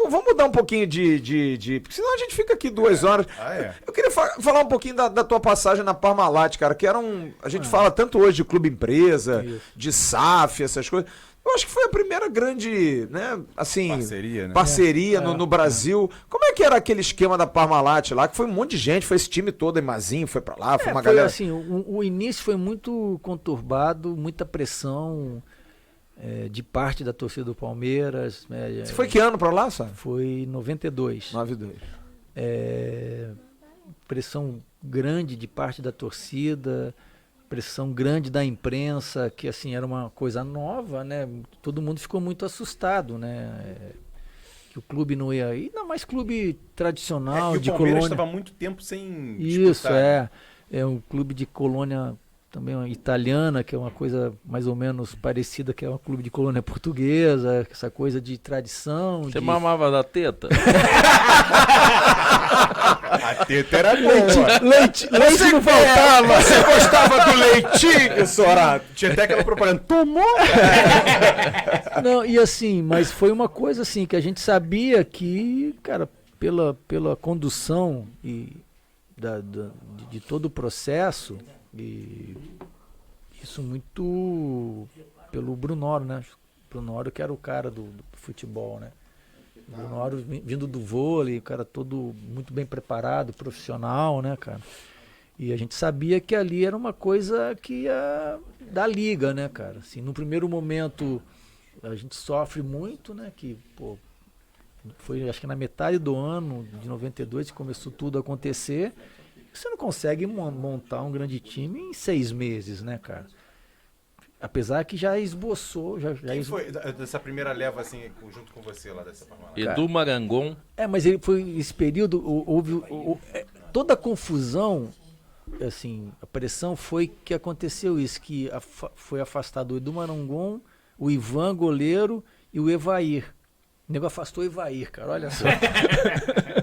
vamos mudar um pouquinho porque senão a gente fica aqui 2 horas. Eu queria falar um pouquinho da tua passagem na Parmalat, cara, que a gente fala tanto hoje de clube empresa, de SAF, essas coisas. Eu acho que foi a primeira grande, né, assim, parceria no Brasil. Como é que era aquele esquema da Parmalat lá? Que foi um monte de gente, foi esse time todo, Mazinho foi pra lá, foi uma galera... Assim, o início foi muito conturbado, muita pressão de parte da torcida do Palmeiras. Você foi que ano pra lá, sabe? Foi 92. 92. Pressão grande de parte da torcida, pressão grande da imprensa, que assim era uma coisa nova, né? Todo mundo ficou muito assustado, né? Que o clube não ia, ainda mais clube tradicional de colônia. O Palmeiras estava muito tempo sem disputar. Isso, né? É um clube de colônia também italiana, que é uma coisa mais ou menos parecida, que é um clube de colônia portuguesa, essa coisa de tradição. Você mamava da teta? A teta era leite não faltava. Você gostava do leitinho, Sorato? Tinha até aquela propaganda. Tomou? Não, e assim, mas foi uma coisa assim, que a gente sabia que, cara, pela condução e de todo o processo, e isso muito pelo Brunoro, né? Brunoro que era o cara do futebol, né? O Brunoro vindo do vôlei, o cara todo muito bem preparado, profissional, né, cara? E a gente sabia que ali era uma coisa que ia da liga, né, cara? Assim, no primeiro momento a gente sofre muito, né? Que, pô, foi acho que na metade do ano de 92 que começou tudo a acontecer. Você não consegue montar um grande time em 6 meses, né, cara? Apesar que já esboçou... Quem foi dessa primeira leva, assim, junto com você lá dessa Parmalat? Edu Marangon. Mas ele foi esse período, houve toda a confusão, assim, a pressão foi que aconteceu isso, que foi afastado o Edu Marangon, o Ivan, goleiro, e o Evair. O nego afastou o Evair, cara, olha só.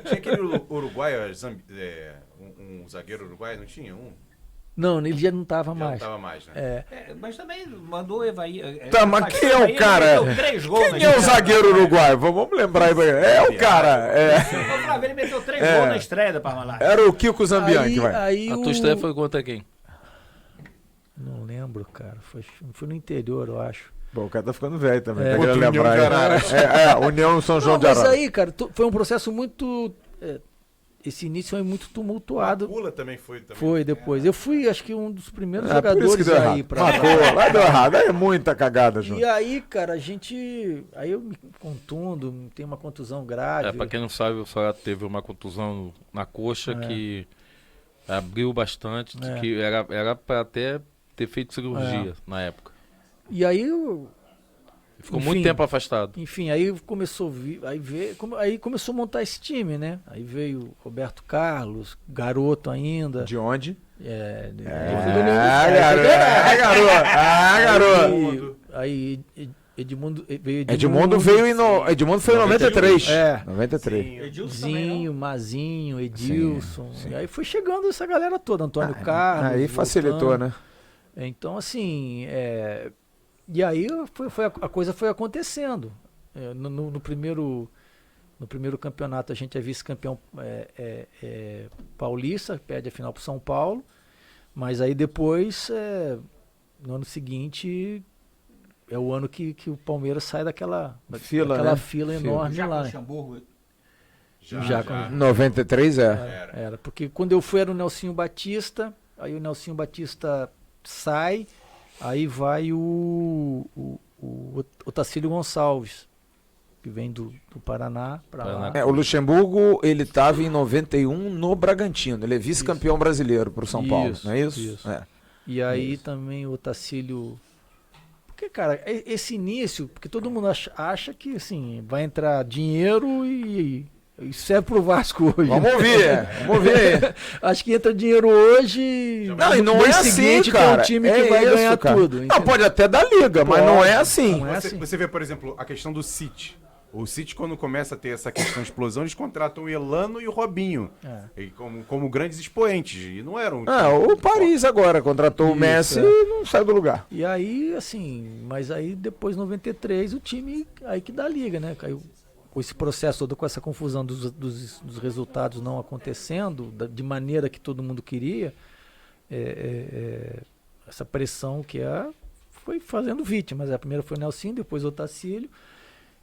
Tinha aquele uruguaio, um zagueiro uruguaio, não tinha um? Não, ele já não estava mais. Não estava mais, né? Mas também mandou o Evair. Tá, mas quem é o cara? Quem é o zagueiro uruguaio? Vamos lembrar aí. É o cara. O Flávio meteu 3 gols na estreia da Parmalat. Era o Kiko Zambianchi, vai. A tua estreia foi contra quem? Não lembro, cara. Foi no interior, eu acho. Bom, o cara tá ficando velho também. Tá querendo lembrar. União São João de Arara. Mas aí, cara, foi um processo muito... esse início foi muito tumultuado. Macula também foi. Foi depois. Eu fui, acho que um dos primeiros jogadores aí pra... Macula, lá deu errado. Aí é muita cagada, João. E aí, cara, aí eu me contundo, tenho uma contusão grave. Pra quem não sabe, o Sorato teve uma contusão na coxa que abriu bastante, que era pra até ter feito cirurgia na época. E aí ficou muito tempo afastado. Enfim, aí começou aí começou a montar esse time, né? Aí veio Roberto Carlos, garoto ainda. De onde? Garoto. Aí Edmundo veio. Edmundo foi em 93. 93. Edilson, Mazinho, Edilson. Sim. E aí foi chegando essa galera toda, Antônio Carlos. Aí facilitou, né? Então, assim, e aí a coisa foi acontecendo. No primeiro campeonato a gente é vice-campeão paulista, perde a final para São Paulo, mas aí depois, no ano seguinte, é o ano que o Palmeiras sai daquela fila enorme já lá. Com Luxemburgo. Já. 93 Era, porque quando eu fui era o Nelsinho Batista, aí o Nelsinho Batista sai, aí vai o Otacílio Gonçalves, que vem do Paraná para lá. O Luxemburgo, ele estava em 91 no Bragantino, ele é vice-campeão brasileiro para o São Paulo, não é isso? Isso. E aí também o Otacílio... Porque, cara, esse início, porque todo mundo acha que assim, vai entrar dinheiro e serve pro Vasco hoje. Vamos ver. Acho que entra dinheiro hoje. Não, e não é assim, cara. É um time que vai ganhar tudo. Não, pode até dar liga, mas não é assim. Você vê, por exemplo, a questão do City. O City, quando começa a ter essa questão de explosão, eles contratam o Elano e o Robinho como grandes expoentes. E não eram. O Paris agora contratou o Messi e não sai do lugar. E aí, assim, mas aí depois, 93, o time aí que dá liga, né? Caiu com esse processo todo, com essa confusão dos resultados não acontecendo de maneira que todo mundo queria, essa pressão foi fazendo vítimas. A primeira foi o Nelsinho, depois o Otacílio,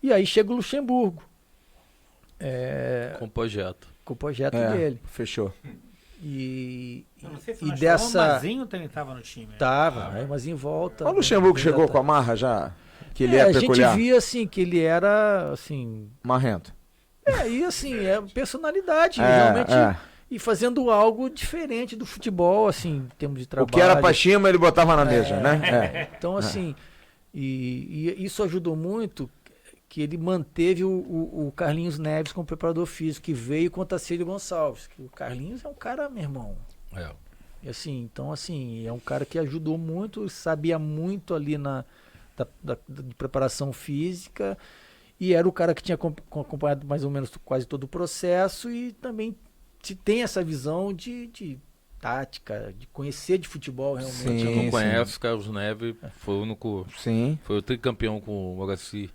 e aí chega o Luxemburgo. Com o projeto dele. Fechou. E não sei se e dessa... O Mazinho também estava no time. Tava, aí o Mazinho volta. O Luxemburgo chegou com a marra já, que ele é peculiar. A gente via assim, que ele era assim... Marrento. E assim, personalidade, realmente... E fazendo algo diferente do futebol, assim, em termos de trabalho. O que era pra cima, ele botava na mesa, né? Então, assim, e isso ajudou muito, que ele manteve o Carlinhos Neves como preparador físico, que veio com o Otacílio Gonçalves. Que o Carlinhos é um cara, meu irmão. E assim, então, assim, é um cara que ajudou muito, sabia muito ali de preparação física, e era o cara que tinha acompanhado mais ou menos quase todo o processo, e também tem essa visão de tática, de conhecer de futebol realmente. Quem não conhece, Carlos Neves foi o único. Sim. Foi o tricampeão com o Moraci.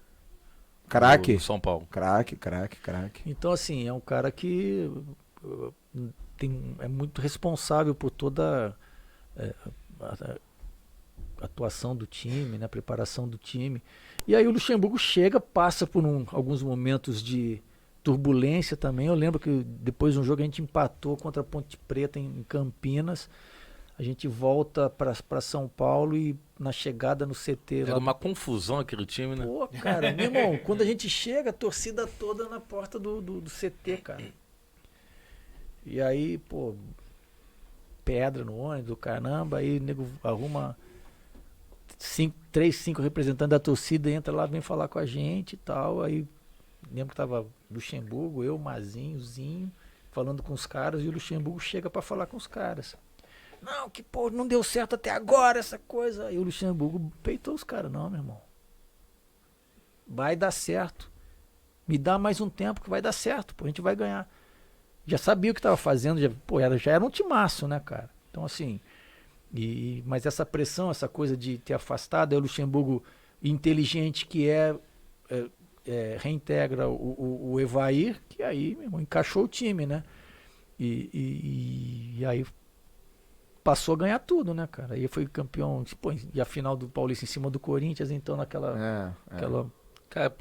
Craque. São Paulo. Craque. Então, assim, é um cara que é muito responsável por toda a atuação do time, né, a preparação do time. E aí o Luxemburgo chega, passa por alguns momentos de turbulência também. Eu lembro que depois de um jogo a gente empatou contra a Ponte Preta em Campinas. A gente volta para São Paulo e na chegada no CT... Era uma confusão aquele time, né? Pô, cara, meu irmão, quando a gente chega, a torcida toda na porta do CT, cara. E aí, pô, pedra no ônibus, caramba, aí o nego arruma 3, 5 representantes da torcida, entra lá, vem falar com a gente e tal. Aí lembro que tava Luxemburgo, eu, Mazinho, Zinho, falando com os caras, e o Luxemburgo chega para falar com os caras. Não, que pô, não deu certo até agora essa coisa. Aí o Luxemburgo peitou os caras. Não, meu irmão. Vai dar certo. Me dá mais um tempo que vai dar certo, pô, a gente vai ganhar. Já sabia o que estava fazendo, já era um timaço, né, cara? Então, assim, mas essa pressão, essa coisa de ter afastado, é o Luxemburgo inteligente que reintegra o Evair, que aí, meu irmão, encaixou o time, né? E aí passou a ganhar tudo, né, cara? Aí foi campeão, e a final do Paulista em cima do Corinthians, então naquela... Cara,